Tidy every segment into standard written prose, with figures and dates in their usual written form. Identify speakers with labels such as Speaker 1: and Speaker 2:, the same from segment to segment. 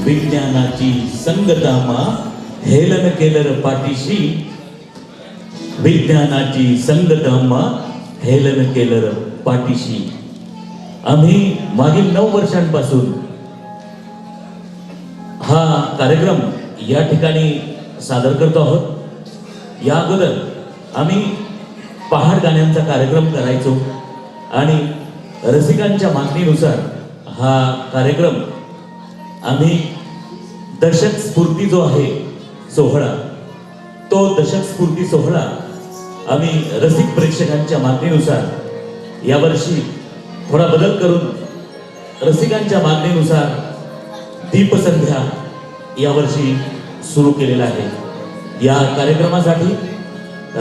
Speaker 1: विज्ञानाची संगतामा Helen Keller पाठीशी, विज्ञानाची संगतामा हेलन केलर पाठीशी. आम्ही मागील 9 वर्षांपासून हा कार्यक्रम या ठिकाणी सादर करतो आहोत. या अगोदर आम्ही पहाड गाण्यांचा कार्यक्रम करायचो आणि रसिकांच्या मागणीनुसार हा कार्यक्रम आम्ही दशक स्फूर्ती जो आहे सोहळा, तो दशक स्फूर्ती सोहळा आम्ही रसिक प्रेक्षकांच्या मागणीनुसार यावर्षी थोडा बदल करून रसिकांच्या मागणीनुसार दीपसंध्या यावर्षी सुरू केलेला आहे. या कार्यक्रमासाठी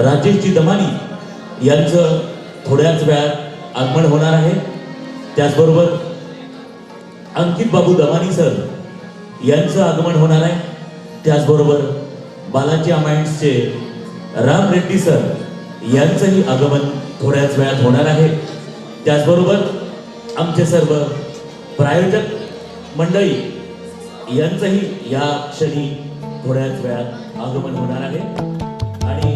Speaker 1: राजेशजी दमानी यांचं थोड्याच वेळात आगमन होणार आहे. त्याचबरोबर अंकित बाबू दमानी सर यांचं आगमन होणार आहे. त्याचबरोबर बालाजी अमाइंड्सचे राम रेड्डी सर यांचंही आगमन थोड्याच वेळात होणार आहे. त्याचबरोबर आमचे सर्व प्रायोजक मंडळी यांचंही या क्षणी थोड्याच वेळात आगमन होणार आहे. आणि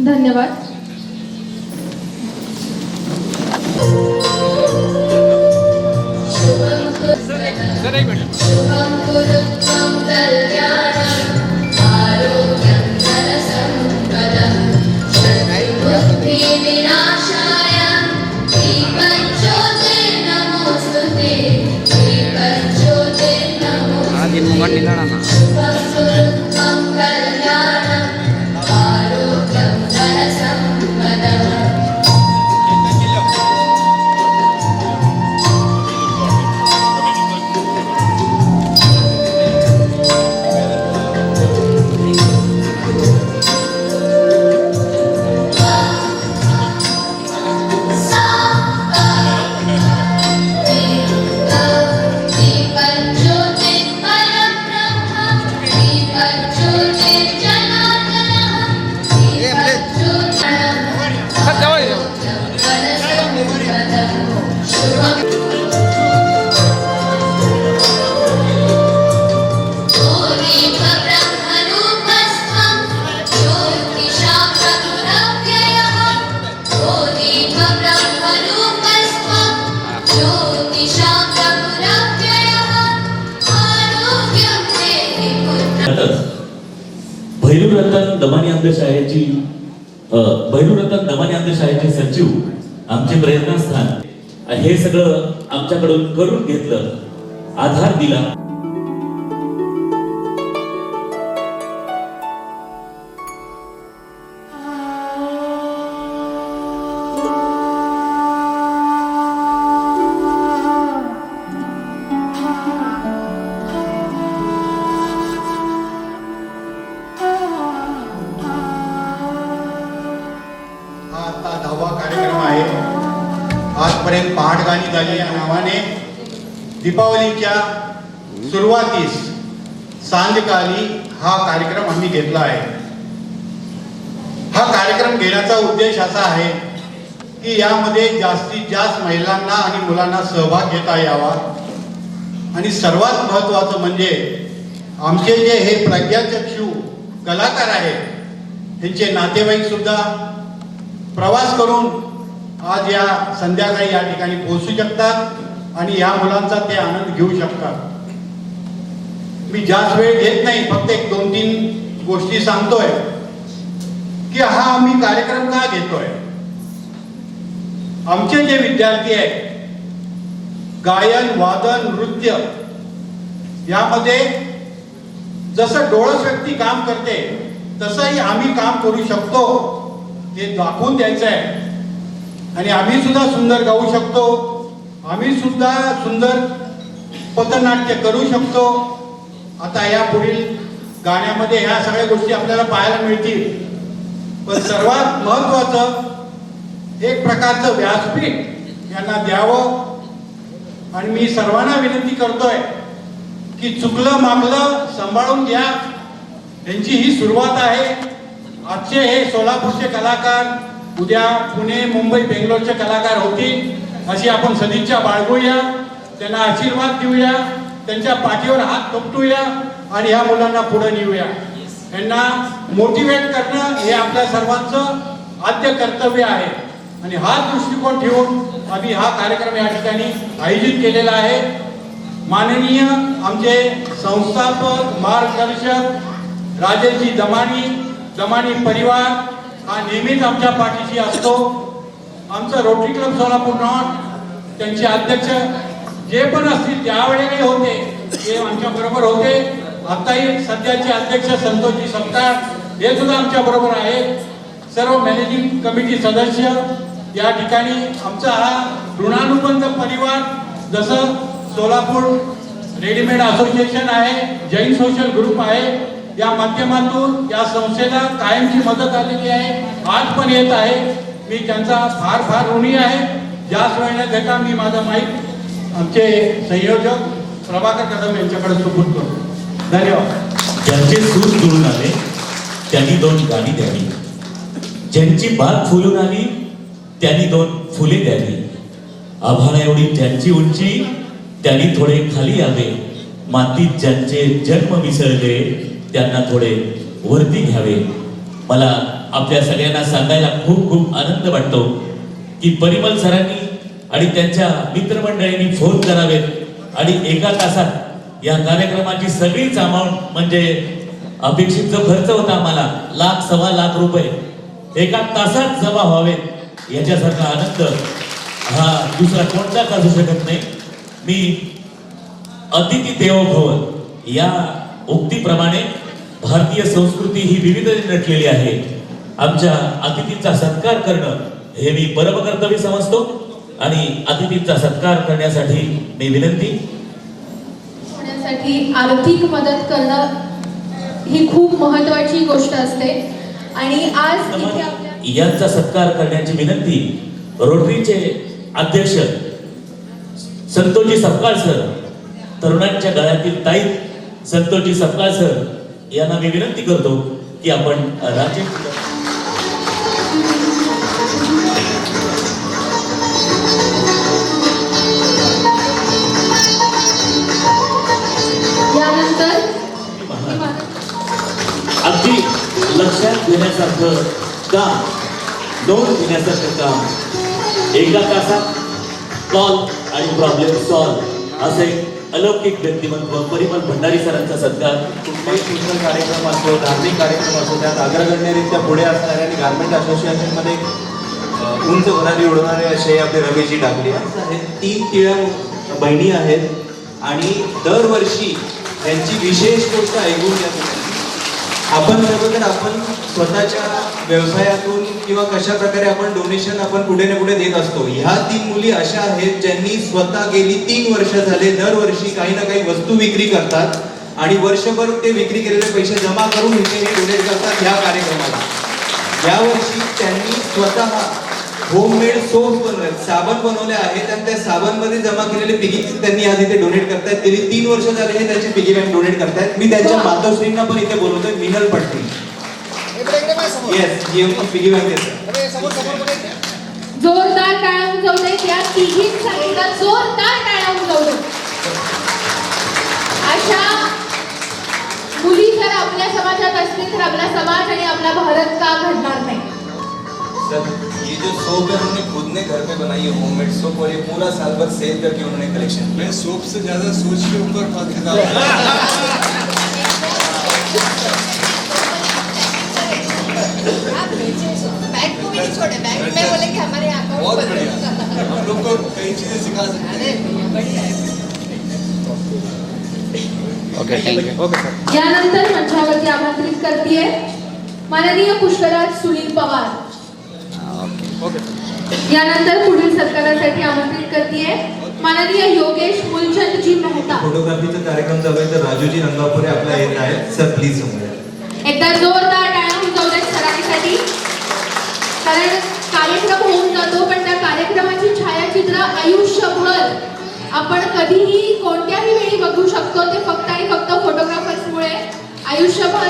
Speaker 2: धन्यवाद.
Speaker 1: भैरूरतन दमानी अंधशाळेची भैरूरतन दमानी अंधशाळेचे सचिव आमचे प्रेरणास्थान हे सगळं आमच्याकडून करून घेतलं, आधार दिला.
Speaker 2: आजपर्यंत पहाटगाणी झाली या नावाने दीपावलीच्या सुरुवातीस सांजकाली हा कार्यक्रम आम्ही घेतला आहे. हा कार्यक्रम घेण्याचा उद्देश असा आहे की यामध्ये जास्तीत जास्त महिलांना आणि मुलांना सहभाग घेता यावा आणि सर्वात महत्त्वाचं म्हणजे आमचे जे हे प्रज्ञाचक्षू कलाकार आहेत त्यांचे नातेवाईक सुद्धा प्रवास करून आज या संध्याकाळी या ठिकाणी पोहोचू शकतात आणि या मुलांचा ते आनंद घेऊ शकतात. मी जास्त वेळ घेत नाही, फक्त एक 2-3 गोष्टी सांगतोय की हा आम्ही कार्यक्रम का घेतोय. आमचे जे विद्यार्थी आहेत गायन, वादन, नृत्य यामध्ये जसं डोळस व्यक्ती काम करते तसंही आम्ही काम करू शकतो हे दाखवून द्यायचं आहे. आणि आम्ही सुद्धा सुंदर गाऊ शकतो, आम्ही सुद्धा सुंदर पथनाट्य करू शकतो. आता या पुढील गाण्यामध्ये ह्या सगळ्या गोष्टी आपल्याला पाहायला मिळतील. पण सर्वात महत्त्वाचं एक प्रकारचं व्यासपीठ यांना द्यावं आणि मी सर्वांना विनंती करतोय की चुकलं मागलं सांभाळून घ्या. यांची ही सुरुवात आहे. आजचे हे सोलापूरचे कलाकार उद्या पुणे, मुंबई, बेंगलोरचे कलाकार होतील अशी आपण सदिच्छा बाळगूया, त्यांना आशीर्वाद देऊया, त्यांच्या पाठीवर हात थोपटूया आणि ह्या मुलांना पुढे नेऊया. यांना मोटिवेट करणं हे आपल्या सर्वांचं आद्य कर्तव्य आहे आणि हा दृष्टिकोन ठेवून आम्ही हा कार्यक्रम या ठिकाणी आयोजित केलेला आहे. माननीय आमचे संस्थापक मार्गदर्शक राजेशजी दमानी परिवार हा नेहमीच आमच्या पाठीशी असतो. आमचं रोटरी क्लब सोलापूर नॉर्थ त्यांचे अध्यक्ष जे पण असतील त्यावेळेला होते ते आमच्या बरोबर होते. आताही सध्याचे अध्यक्ष संतोषजी सत्तार हे सुद्धा आमच्या बरोबर आहेत. सर्व मॅनेजिंग कमिटी सदस्य या ठिकाणी आमचा हा ऋणानुबंध परिवार, जसं सोलापूर रेडीमेड असोसिएशन आहे, जैन सोशल ग्रुप आहे, या माध्यमातून या संस्थेला कायमची मदत आलेली आहे, आज पण येत आहे. मी त्यांचा फार फार ऋणी आहे. ज्याच वेळेला घेता मी माझा माईक आमचे संयोजक प्रभाकर कदम यांच्याकडे सुपूर्द करतो. धन्यवाद.
Speaker 1: ज्यांचे सूर जुळून आले त्यांनी 2 गाणी द्यावी, ज्यांची बाग फुलून आली त्यांनी 2 फुले द्यावी, आभाळा एवढी ज्यांची उंची त्यांनी थोडे खाली यावे, मातीत ज्यांचे जन्म मिसळले त्यांना थोडे वरती घ्यावे. मला आपल्या सगळ्यांना सांगायला खूप खूप आनंद वाटतो की परिमल सरांनी आणि त्यांच्या मित्रमंडळींनी फोन करावेत आणि 1 तासात या कार्यक्रमाची सगळीच अमाऊंट म्हणजे अपेक्षित जो खर्च होता आम्हाला 1,00,000-1,25,00,000 रुपये 1 तासात जमा व्हावेत याच्यासारखा आनंद हा दुसरा कोणताच असू शकत नाही. मी अतिथी देवो भव या उक्तीप्रमाणे भारतीय संस्कृती ही विविधतेने नटलेली आहे. आमच्या अतिथींचा सत्कार करणं हे मी परम कर्तव्य समजतो आणि अतिथींचा सत्कार करण्यासाठी मी विनंती
Speaker 3: होण्यासाठी आर्थिक मदत करणं ही खूप महत्त्वाची गोष्ट असते आणि आज इथे
Speaker 1: यांचा सत्कार करण्याची विनंती रोटरीचे अध्यक्ष संतोषजी सपकाळ सर, तरुणांच्या गळ्यातील ताईत संतोषजी सपकाळ सर यांना मी विनंती करतो की आपण राज्य
Speaker 3: यानंतर
Speaker 1: अगदी लक्षात घेण्यासारखं काम, नोंद घेण्यासारखं काम, 1 तासात कॉल आणि प्रॉब्लेम सॉल्व असे अलौकिक व्यक्तिमत्व परिमल भंडारी सरांचा सत्कार.
Speaker 4: कुठलाही सुंदर कार्यक्रम असो, धार्मिक कार्यक्रम असो, त्यात अग्रगण्यरित्या पुढे असणाऱ्या आणि गारमेंट असोसिएशनमध्ये उंच भरारी उडवणारे असे आपले रमेशजी टाकले आहेत. 3 तिळ्या बहिणी आहेत आणि दरवर्षी त्यांची विशेष गोष्ट ऐकून घ्या तुम्ही. आपण खरं तर आपण स्वतःच्या व्यवसायातून किंवा कशा प्रकारे आपण डोनेशन आपण कुठे ना कुठे देत असतो. ह्या 3 मुली अशा आहेत ज्यांनी स्वतः गेली 3 वर्ष झाले दरवर्षी काही ना काही वस्तू विक्री करतात आणि वर्षभर ते विक्री केलेले पैसे जमा करून इथे हे डोनेट करतात ह्या कार्यक्रमाला. यावर्षी त्यांनी स्वतः होममेड सोप बनवले, साबण बनवले आहेत आणि त्या साबणमध्ये जमा केलेले पिगी त्यांनी आज इथे डोनेट करतायत. गेली 3 वर्ष झाले हे त्यांची पिगी बँक डोनेट करतायत. मी त्यांच्या मातोश्रींना पण इथे बोलवतोय, मिनल पटतील. येस, ही आमची पिगी बँक आहे.
Speaker 3: जोरदार टाळ्या उमटवते त्या तिघींसाठी जोरदार टाळ्या उमटवते. अशा मुली जर आपल्या समाजात असतील तर आपला समाज आणि आपला भारत का घडणार नाही.
Speaker 5: सर ये जो सोप है उन्होंने खुद ने घर पे बनाई है, होममेड सोप, और ये पूरा साल भर सेल करके उन्होंने कलेक्शन.
Speaker 6: मैं सोप से ज्यादा सोच के ऊपर खरीदा.
Speaker 7: बैग को भी नहीं छोड़े, बैग में बोले कि हमारे यहाँ
Speaker 6: बहुत बढ़िया, हम लोग को कई चीजें सिखा सकते हैं.
Speaker 7: बढ़िया है.
Speaker 3: यानंतर मंचावरती आमंत्रित करतीये माननीय पुष्कराज सुनील पवार. यानंतर पुढील सत्कारासाठी आमंत्रित करतीये माननीय योगेश मुलचंदजी मेहता.
Speaker 4: फोटोग्राफीचा कार्यक्रम चालू आहे तर राजूजी रंगापुरे आपल्या येत आहेत. सर प्लीज समजा.
Speaker 3: एकदा जोरदार टाळ्या उमटवल्यात सरांसाठी. कारण कार्यक्रम होऊन जातो पण त्या कार्यक्रमाची छायाचित्र आयुष्यभर आपण कधीही कोणत्याही वेळी बघू शकतो. ते फक्त आणि फक्त फोटोग्राफर्समुळे आयुष्यभर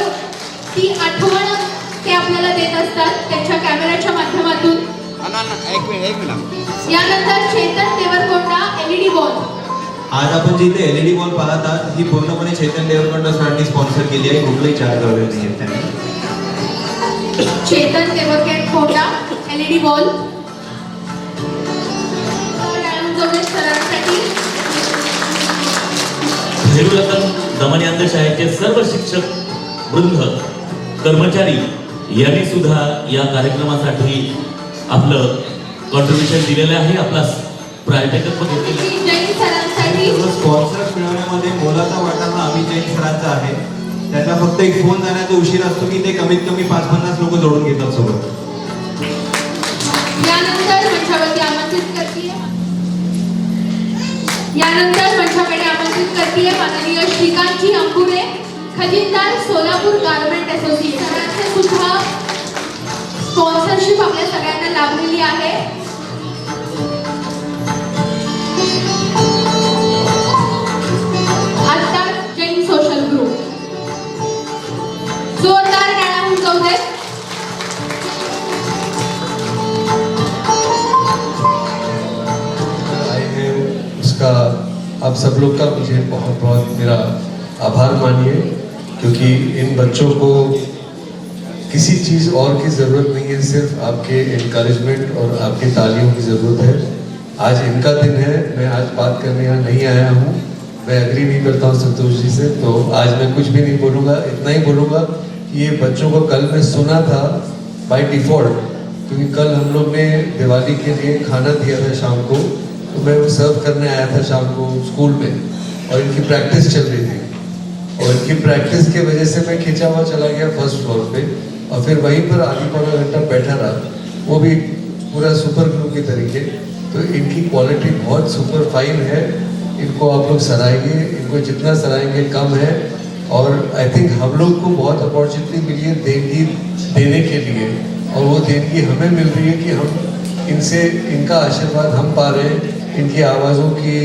Speaker 3: ती आठवण ते आपल्याला देत असतात त्यांच्या कॅमेऱ्याच्या माध्यमातून.
Speaker 6: एक मिनिट.
Speaker 3: यानंतर चेतन देवरकोंडा LED बॉल.
Speaker 4: आज आपण जी इथे LED बॉल पाहत आहात ही पूर्णपणे चेतन देवरकोंडा सरांनी स्पॉन्सर केली आहे. कुठलंही चार्ज लावलेलं नाही आहे त्यांनी.
Speaker 3: चेतन देवरकोंडा LED बॉल सरांसाठी.
Speaker 1: भैरूरतन दमनियांद शाळेचे सर्व शिक्षक वृंद कर्मचारी यांनी सुद्धा या कार्यक्रमासाठी आपलं कॉन्ट्रीब्युशन दिलेलं आहे. आपला प्रायोजकत्व घेतलेलं आहे.
Speaker 3: जैन सरांसाठी.
Speaker 4: स्पॉन्सर्स मिळवण्यामध्ये मोलाचा वाटा हा अमित जैन सरांचा आहे. त्यांना फक्त एक फोन जाण्याचा उशीर असतो की ते कमीत कमी 5-50 लोक जोडून घेतात सोबत.
Speaker 3: यानंतर मंचावरती आमंत्रित करतीये माननीय श्रीकांतजी अंबुरे खजिनदार सोलापूर गारमेंट असोसिएशन सुद्धा स्पॉन्सरशिप आपल्या सगळ्यांना लाभलेली आहे. आता जैन सोशल ग्रुप जोरदार टाळ्या उमटवते.
Speaker 6: उसका आप सब लोग का मुझे बहुत बहुत मेरा आभार मानिए, क्योंकि इन बच्चों को किसी चीज़ और की ज़रूरत नहीं है, सिर्फ आपके इनकरेजमेंट और आपकी तालियों की ज़रूरत है. आज इनका दिन है. मैं आज बात करने यहाँ नहीं आया हूँ. मैं एग्री नहीं करता हूँ संतोष जी से, तो आज मैं कुछ भी नहीं बोलूँगा. इतना ही बोलूँगा कि ये बच्चों को कल मैं सुना था बाय डिफ़ॉल्ट, क्योंकि कल हम लोग ने दिवाली के लिए खाना दिया था शाम को, तो मैं वो सर्व करने आया था शाम को स्कूल में और इनकी प्रैक्टिस चल रही थी. और इनकी प्रैक्टिस के वजह से मैं खिंचा हुआ चला गया फर्स्ट फ्लोर पे और फिर वहीं पर आधी पौना घंटा बैठा रहा, वो भी पूरा सुपर ग्लू के तरीके. तो इनकी क्वालिटी बहुत सुपर फाइन है. इनको आप लोग सराहेंगे, इनको जितना सराहेंगे कम है. और आई थिंक हम लोग को बहुत अपॉर्चुनिटी मिली है देने के लिए, और वो देनगी हमें मिल रही है कि हम इनसे इनका आशीर्वाद हम पा रहे हैं, इनकी आवाज़ों की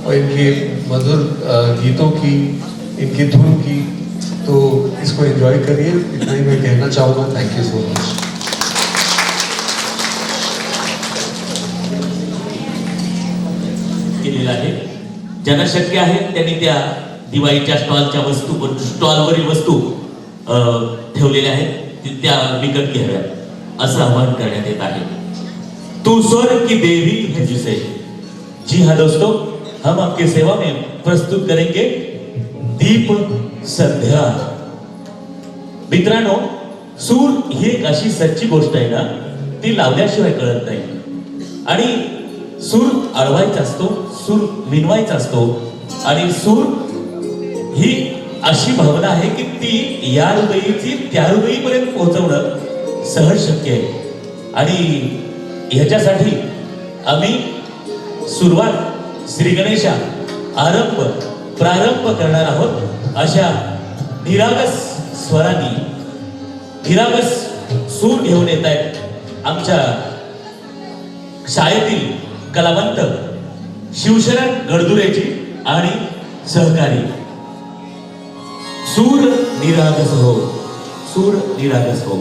Speaker 6: और इनके मधुर गीतों की, इनकी धुन की. तो इसको एंजॉय करिए, इतना ही मैं कहना चाहूँगा. Thank you so much.
Speaker 1: केलेलं आहे. ज्यांना शक्य आहे त्यांनी त्या दिवाळीच्या स्टॉलवरील वस्तू ठेवलेल्या आहेत त्या विकत घ्याव्यात असं आवाहन करण्यात येत आहे. तू स्वर्ग की देवी है जिसे. जी हाँ दोस्तों, हम आपकी सेवा में प्रस्तुत करेंगे दीप संध्या. मित्रांनो, सूर ही एक अशी सच्ची गोष्ट आहे ना ती लावल्याशिवाय कळत नाही. आणि सूर अडवायचा असतो, सूर मिनवायचा असतो, आणि सूर ही अशी भावना आहे की ती या हृदयीची त्या हृदयीपर्यंत पोहोचवणं सहज शक्य आहे. आणि ह्याच्यासाठी आम्ही सुरुवात श्री गणेशा प्रारंभ करणार आहोत अशा निरागस स्वरांनी. निरागस सूर घेऊन येत आहेत आमच्या शाळेतील कलावंत शिवशरण गडदुरेजी आणि सहकारी. सूर निरागस हो, सूर निरागस हो.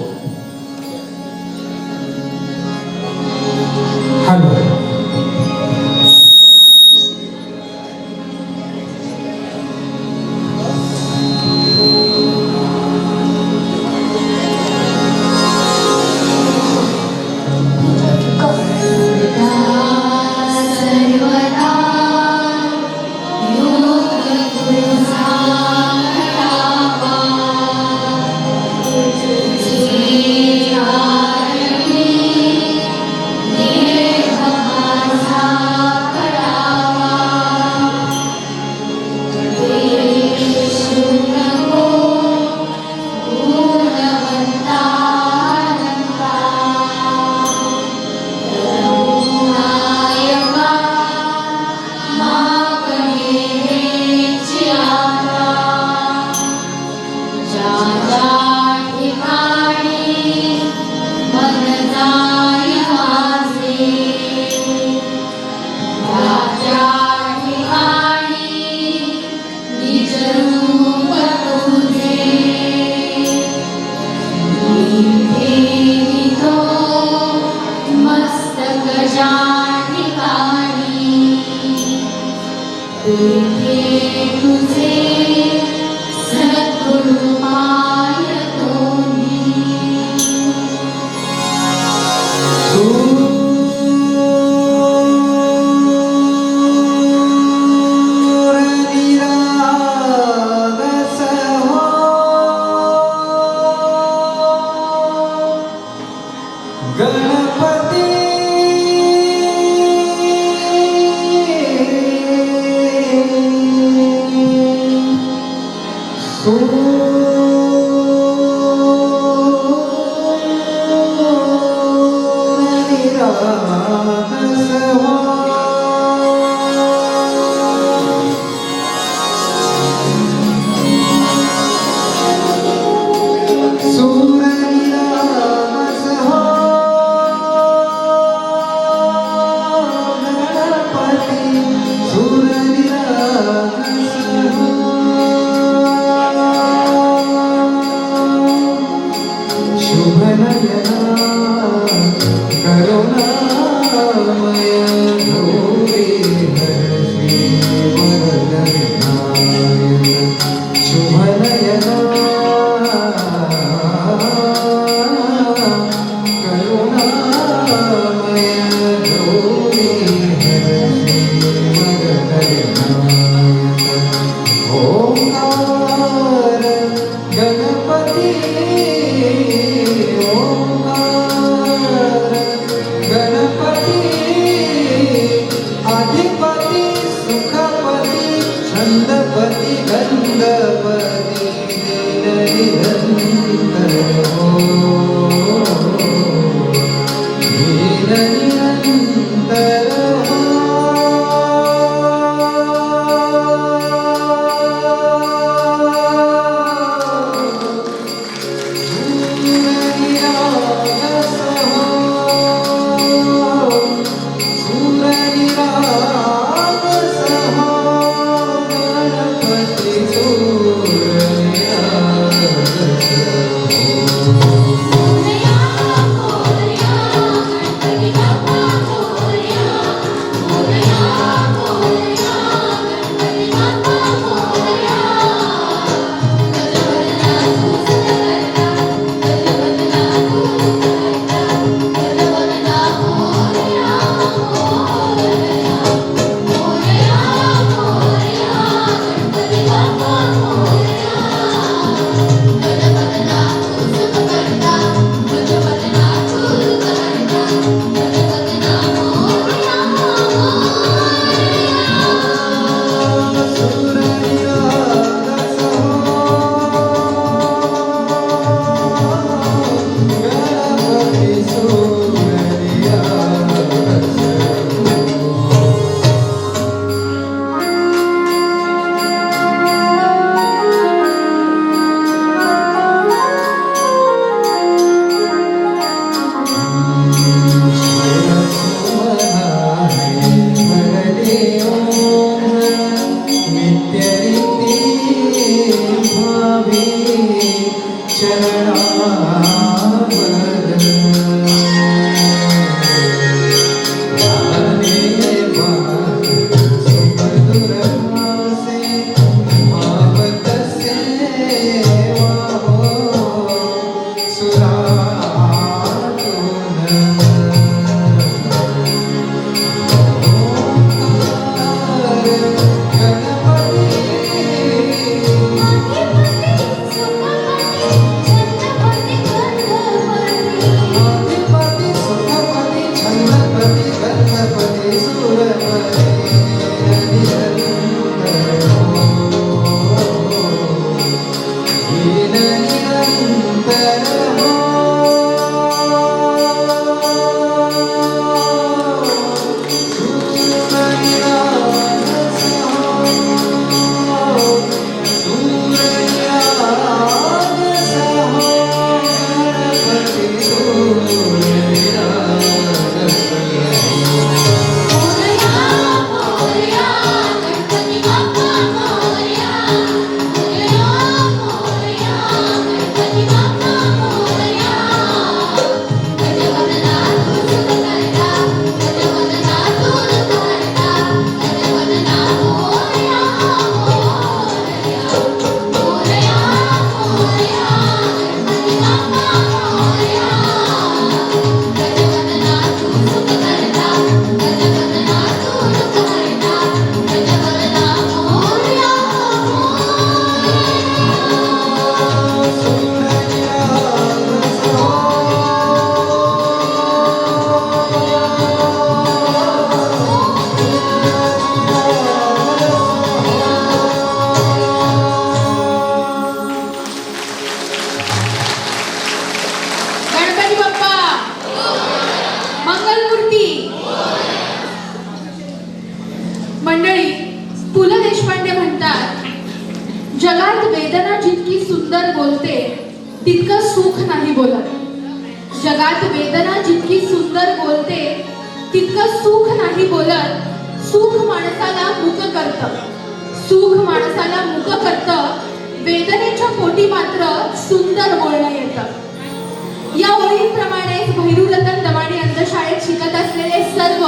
Speaker 3: वेदना जितकी सुंदर बोलते तितकं सुख नाही बोलत. जगात वेदना जितकी सुंदर बोलते तितकं सुख नाही बोलत. सुख माणसाला मुक करतं, सुख माणसाला मुक करतं, वेदनेच्या पोटी मात्र सुंदर बोलणं येतं. या ओळींप्रमाणेच भैरूरतन दमाणे अंधशाळेत शिकत असलेले सर्व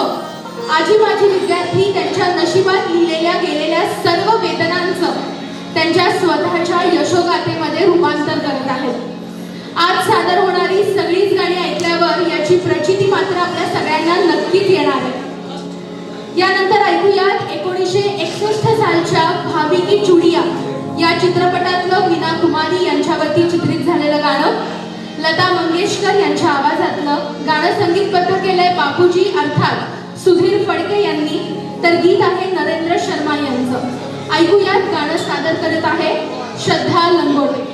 Speaker 3: आजी माजी विद्यार्थी त्यांच्या नशिबात लिहिलेल्या गेलेल्या सर्व वेदनांचं त्यांच्या स्वतःच्या यशोगाथेमध्ये रूपांतर करत आहेत. आज सादर होणारी सगळीच गाणी ऐकल्यावर याची प्रचिती मात्र आपल्या सगळ्यांना नक्कीच येणार आहे. यानंतर ऐकूयात 1961 सालच्या भाभी की चुडिया या चित्रपटातलं वीणा कुमारी यांच्यावरती चित्रित झालेलं गाणं. लता मंगेशकर यांच्या आवाजातलं गाणं संगीतबद्ध केलंय बापूजी अर्थात सुधीर फडके यांनी, तर गीत आहे नरेंद्र शर्मा यांचं. ऐकूयात गाणं सादर करत आहे श्रद्धा लंगोटे.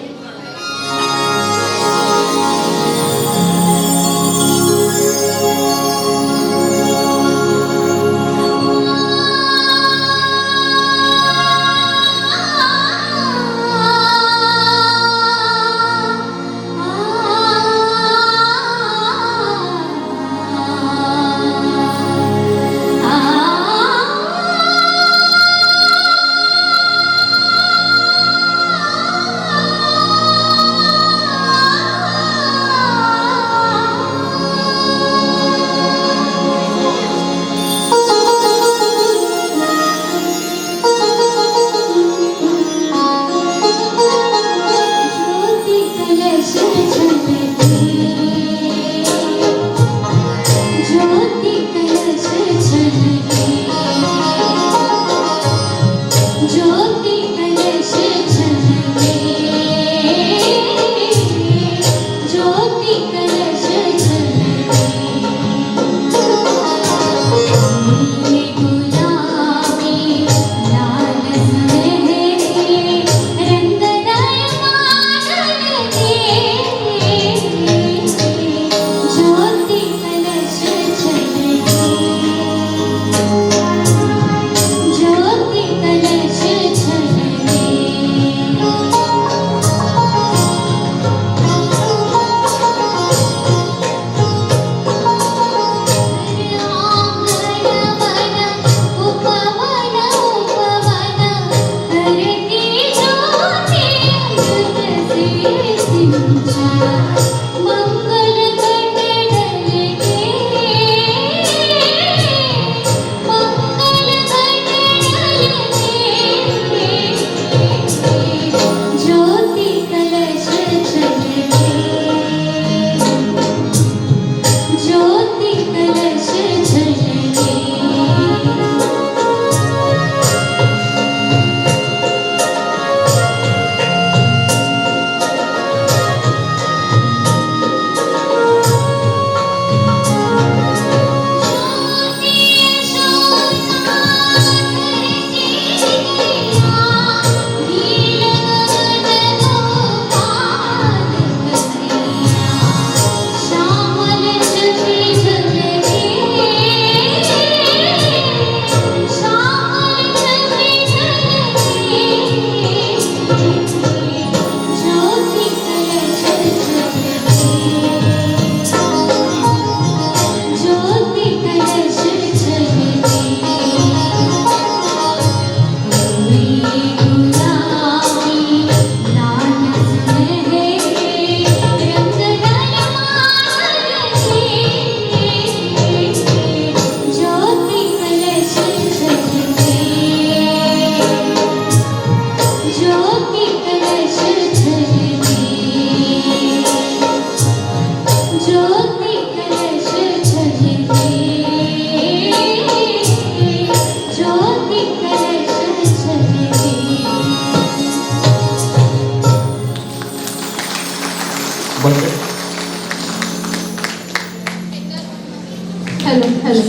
Speaker 3: हॅलो हॅलो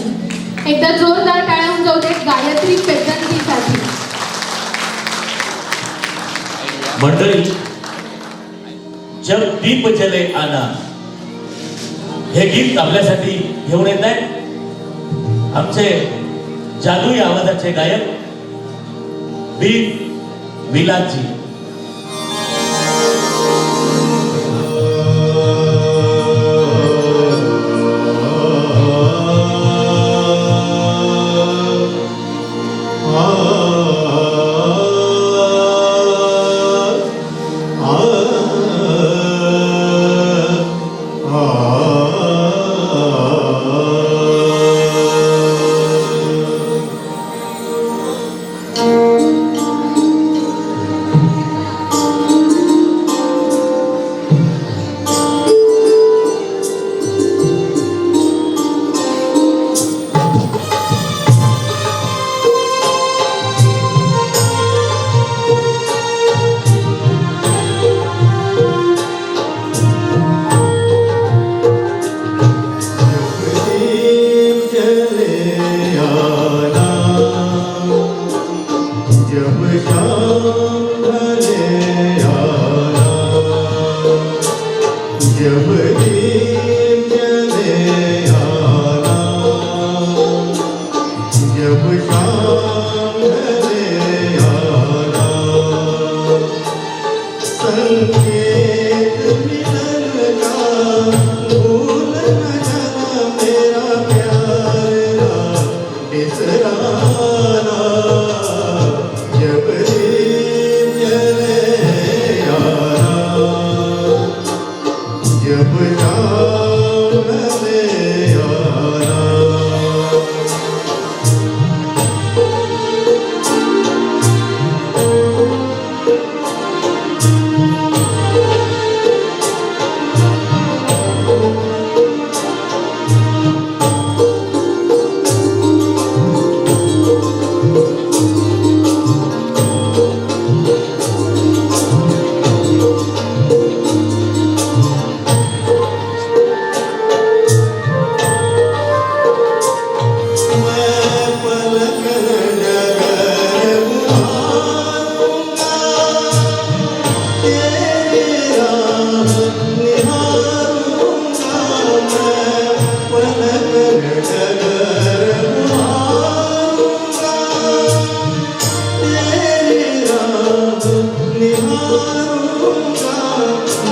Speaker 3: एकदा जोरदार टाळ्या होऊन जाऊ दे गायत्री पेद्दनकीसाठी.
Speaker 1: मंडळी, जब दीप जले आना हे गीत आपल्यासाठी घेऊन येत आहे आमचे जादुई आवाजाचे गायक बी विलासजी.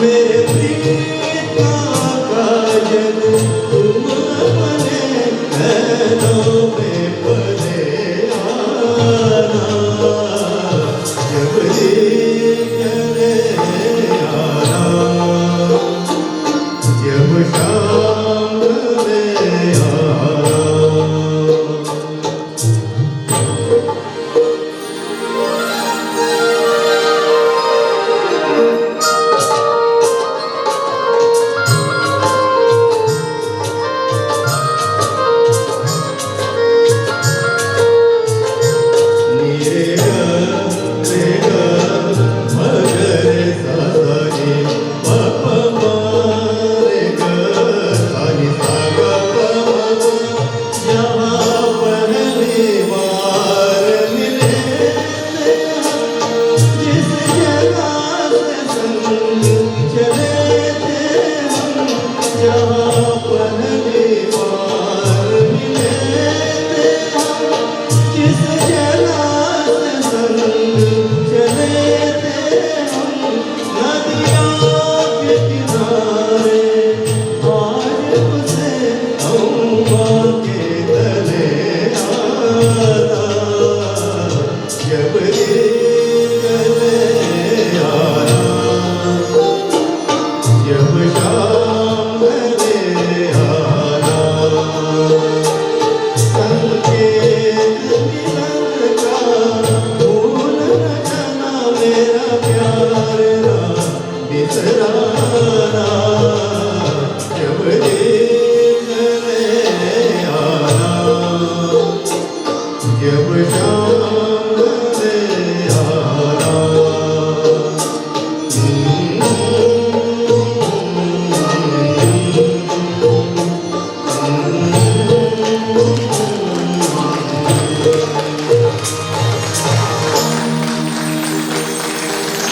Speaker 4: मेरे प्रीत का काजल तुम अपने नैनों में बने आना जब जी करे आना जब शाम में आना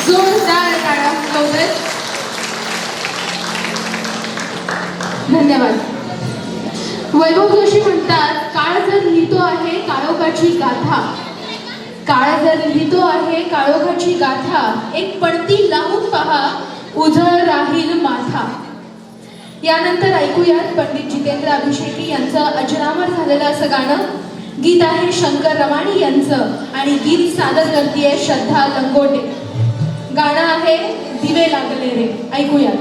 Speaker 3: जोरदार टाळ्या वाजवूयात. धन्यवाद. वैभव जोशी म्हणतात, काळ जर लिहितो आहे काळोखाची गाथा, काळ जर लिहितो आहे काळोखाची गाथा, एक पणती लावून पहा उजळ राहील माथा. यानंतर ऐकूयात पंडित जितेंद्र अभिषेकी यांचं अजरामर झालेलं असं गाणं. गीत आहे शंकर रवाणी यांचं आणि गीत सादर करतीये श्रद्धा लंगोटे. गाणं आहे दिवे लागले रे. ऐकूयात.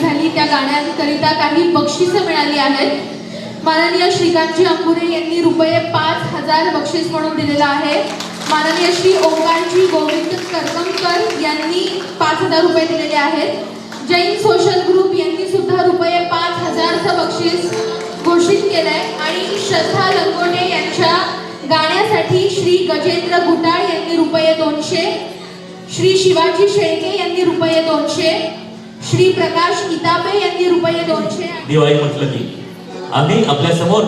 Speaker 3: झाली त्या गाण्यांकरिता काही बक्षिसं मिळाली आहेत. माननीय श्रीकांतजी अंबुरे यांनी ₹5,000 बक्षीस म्हणून दिलेलं आहे. माननीय श्री ओंकारजी गोविंद करकमकर यांनी ₹5,000 दिलेले आहेत. जैन सोशल ग्रुप यांनी सुद्धा ₹5,000चं बक्षीस घोषित केलंय. आणि श्रद्धा लंगोटे यांच्या गाण्यासाठी श्री गजेंद्र गुटाळ यांनी ₹200, श्री शिवाजी शेळके यांनी ₹200, श्री प्रकाश इतापे यांनी ₹200.
Speaker 1: दिवाळी म्हटलं की आम्ही आपल्या समोर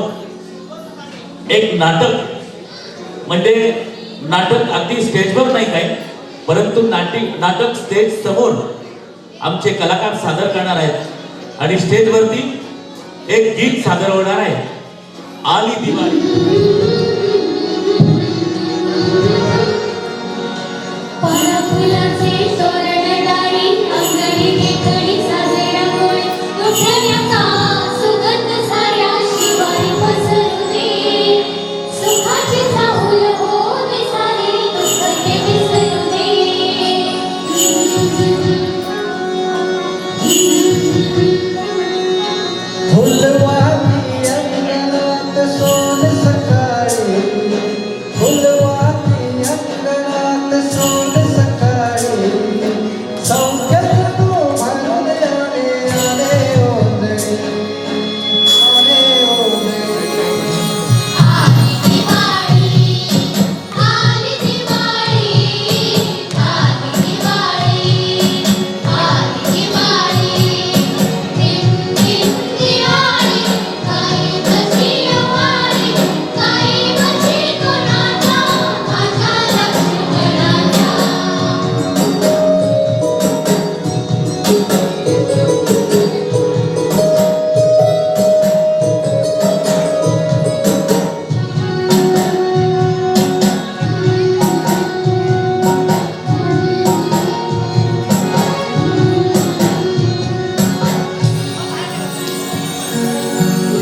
Speaker 1: एक नाटक, म्हणजे नाटक अगदी स्टेजवर नाही काय, परंतु नाटक स्टेज समोर आमचे कलाकार सादर करणार आहेत आणि स्टेजवरती एक गीत सादर होणार आहे. आली दिवाळी.
Speaker 8: फुलाचे तोरण डाळी अंगणी देखणी साजे रांगोळी उठण्याचा सुगंध साऱ्या शिवारी पसरू दे. सुखाची चाहूल होऊन सारे दुःख ते विसरू दे.
Speaker 9: फुलवाती अंगणात सोन सकाळी, फुलवाती अंगणात सोन सकाळी, सौख्यात तू म्हणून आले ओंजळी, आले ओंजळी.
Speaker 8: आली दिवाळी, आली दिवाळी, आली दिवाळी, आली दिवाळी. दिन दिन दिवाळी, काही बजी ओवाळी, काही बजी कोणाच्या, माझ्या लक्ष्मणाच्या.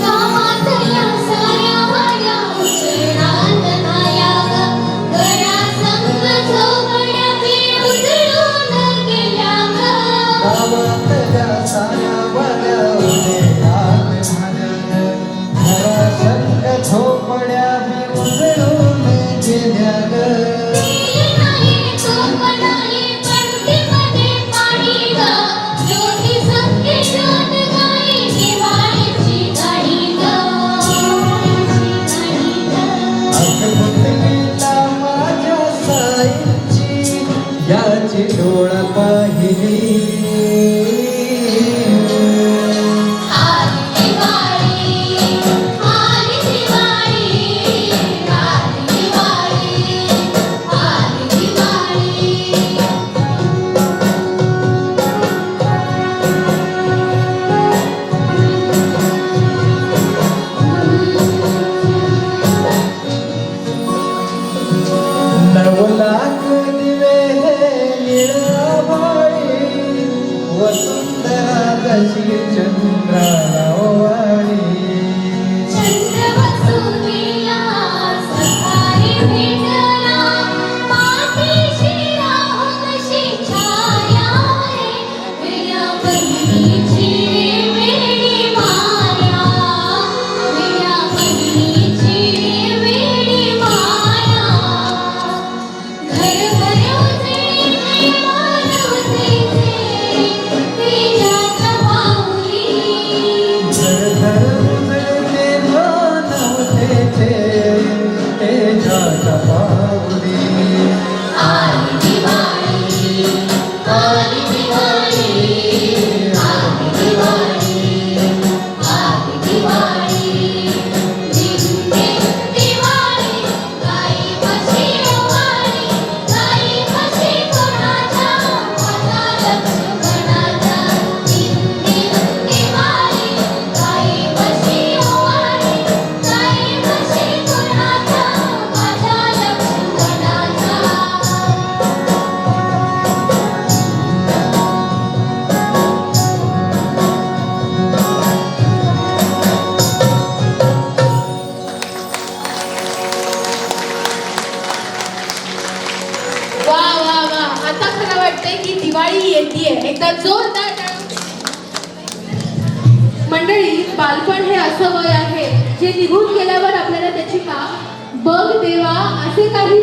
Speaker 8: गावातल्या साऱ्या वाड्या उजळात नाया ग. गड्या संग झोपड्या बी उजळून गेल्या ग.
Speaker 9: गावातल्या साऱ्या वाड्या उजेडात माझ्या, घरासंग झोपड्या मी उजळून गेल्या ग.
Speaker 8: तेल नाही तूप नाही पणतीमध्ये पाणी ग. ज्योती संगे ज्योत गाई दिवाळीची गाणी ग.
Speaker 9: अद्भुत लीला माझ्या साईची, याची डोळ पाहिली.
Speaker 8: आली दिवाळी, आली दिवाळी, आली दिवाळी, आली दिवाळी.
Speaker 9: नवलाख दिवे निळावाळी, वसुंधरा जशी चंद्राला ओवाळी.
Speaker 8: चंद्र वसुलीला सकाळी भेटला, पाठीशी राहून कशी छाया रे. वेड्या बहिणीची वेडी माया, वेड्या बहिणीची वेडी माया. घर उजळीचे मान उजळीचे तेजाच्या पाऊली.
Speaker 9: घर उजळते मानवतेचे तेजाच्या पावली.
Speaker 8: आली दिवाळी, आली दिवाळी, आली दिवाळी, आली दिवाळी. दिन दिन दिवाळी, काही बजी ओवाळी, काही बजी कोणाच्या, माझ्या लक्ष्मणाच्या. दिन दिन दिवाळी, काही बजी ओवाळी, काही बजी कोणाच्या, माझ्या लक्ष्मणाच्या.
Speaker 3: वा वा वा, आता खरं वाटतंय की दिवाळी येतेय. एकदा जोरदार टाळ्या. मंडळी, बालपण हे असं वय आहे जे निघून गेल्यावर आपल्याला त्याची का बघ देवा असे काही